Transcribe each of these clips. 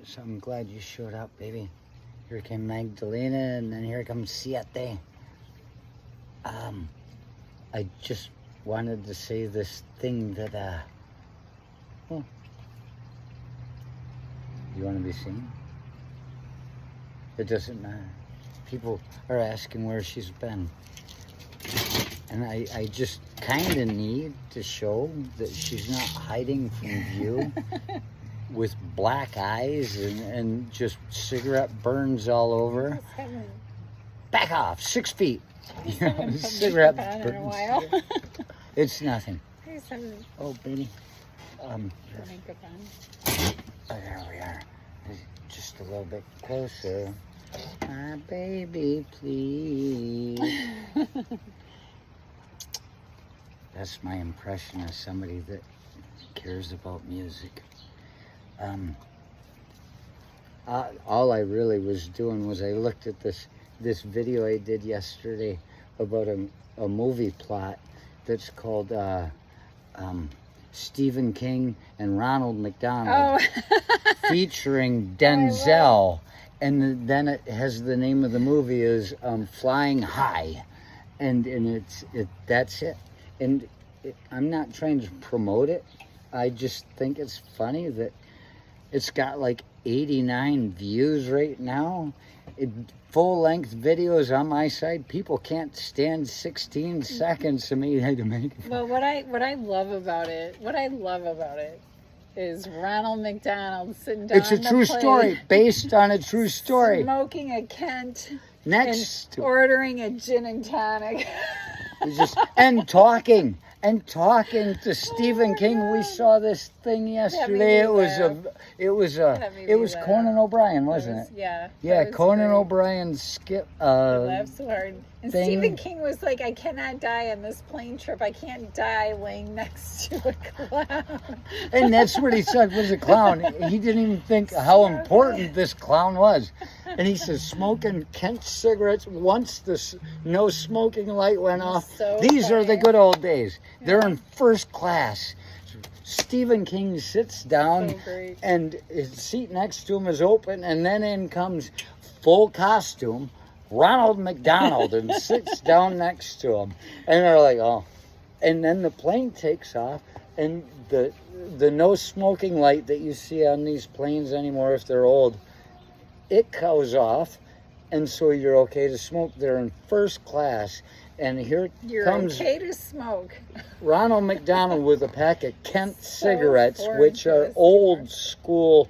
So I'm glad you showed up, baby. Here came Magdalena, and then here comes Siete. I just wanted to say this thing that, oh, you want to be seen? It doesn't matter. People are asking where she's been. And I just kind of need to show that she's not hiding from view with black eyes and just cigarette burns all over. Back off, 6 feet. Cigarette burns. It's nothing. Oh, baby. There we are. Just a little bit closer. My baby, please. That's my impression of somebody that cares about music. All I really was doing was I looked at this video I did yesterday about a movie plot that's called Stephen King and Ronald McDonald, featuring Denzel, and then it has the name of the movie is Flying High, and that's it. And I'm not trying to promote it. I just think it's funny that it's got like 89 views right now. Full-length videos on my side. People can't stand 16 seconds of me to make it. Well, what I love about it is Ronald McDonald sitting down. It's a true story, based on a true story. Smoking a Kent next to ordering a gin and tonic. and talking to Stephen King. We saw this thing yesterday. It was Conan O'Brien, wasn't it? Yeah, Conan O'Brien skip. Laughed so hard. And thing. Stephen King was like, "I cannot die on this plane trip. I can't die laying next to a clown." And that's what he said was a clown. He didn't even think how important this clown was. And he says, smoking Kent cigarettes once the no smoking light went off. These are the good old days. They're in first class. Stephen King sits down and his seat next to him is open, and then in comes full costume Ronald McDonald and sits down next to him. And they're like, oh. And then the plane takes off, and the no smoking light that you see on these planes anymore, if they're old, it goes off, and so you're okay to smoke. They're in first class, and here comes okay to smoke. Ronald McDonald with a pack of Kent cigarettes, which are old school.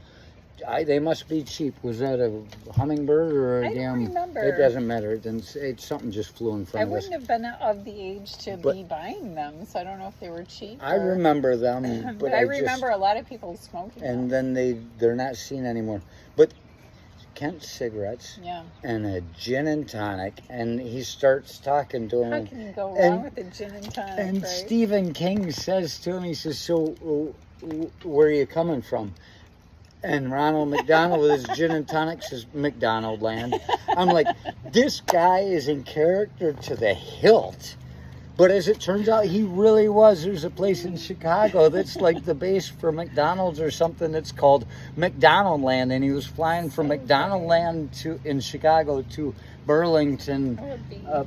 They must be cheap. Was that a hummingbird or a I damn? don't remember. It doesn't matter. It's something just flew in front of us. I wouldn't have been of the age to be buying them, so I don't know if they were cheap. I remember them, but I remember a lot of people smoking and them. then they're not seen anymore. But Kent cigarettes, and a gin and tonic, and he starts talking to him. How can you go wrong with a gin and tonic? And right? Stephen King says to him, he says, "So, where are you coming from?" And Ronald McDonald with his gin and tonic says, "McDonald land." I'm like, this guy is in character to the hilt. But as it turns out, he really was. There's a place in Chicago that's like the base for McDonald's or something that's called McDonald Land. And he was flying from McDonald Land in Chicago to Burlington,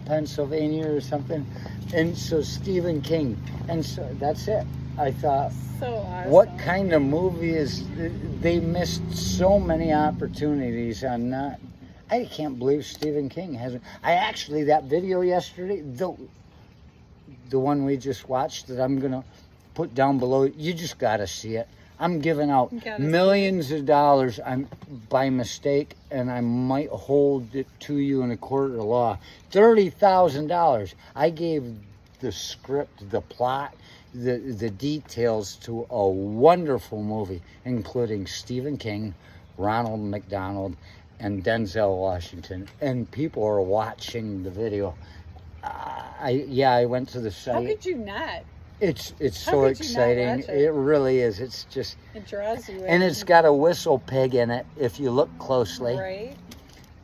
Pennsylvania or something. And so Stephen King. And so that's it. I thought, so awesome. What kind of movie is... They missed so many opportunities on not... I can't believe Stephen King hasn't... that video yesterday... The one we just watched that I'm going to put down below, you just got to see it. I'm giving out millions of dollars by mistake, and I might hold it to you in a court of law. $30,000. I gave the script, the plot, the details to a wonderful movie, including Stephen King, Ronald McDonald, and Denzel Washington. And people are watching the video. I went to the site. How could you not? It's so exciting. It really is. It's just... It draws you in. And it's got a whistle pig in it, if you look closely. Right.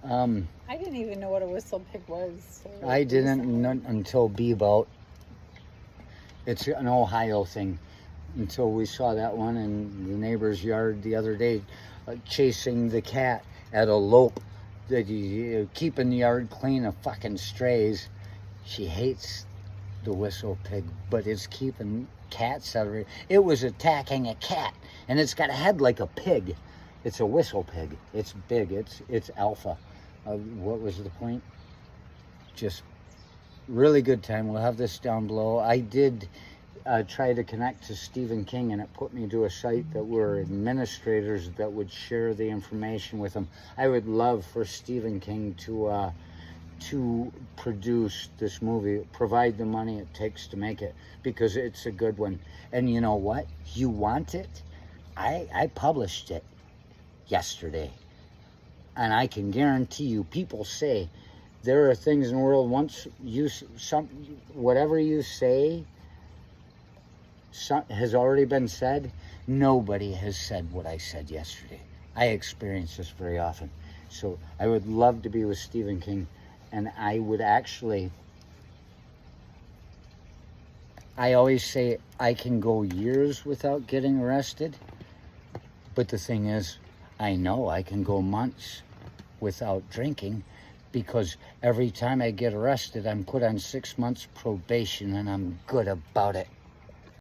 I didn't even know what a whistle pig was. So I didn't until Bebout. It's an Ohio thing. until we saw that one in the neighbor's yard the other day, chasing the cat at a lope, that you keeping the yard clean of fucking strays. She hates the whistle pig, but it's keeping cats out of it. It was attacking a cat, and it's got a head like a pig. It's a whistle pig. It's big. It's alpha. What was the point? Just really good time. We'll have this down below. I did try to connect to Stephen King, and it put me to a site that were administrators that would share the information with them. I would love for Stephen King to produce this movie, provide the money it takes to make it, because it's a good one. And you know what? You want it? I published it yesterday, and I can guarantee you, people say there are things in the world, once you whatever you say has already been said. Nobody has said what I said yesterday. I experience this very often. So I would love to be with Stephen King, and I would actually, I always say I can go years without getting arrested, but the thing is, I know I can go months without drinking, because every time I get arrested, I'm put on 6 months probation, and I'm good about it.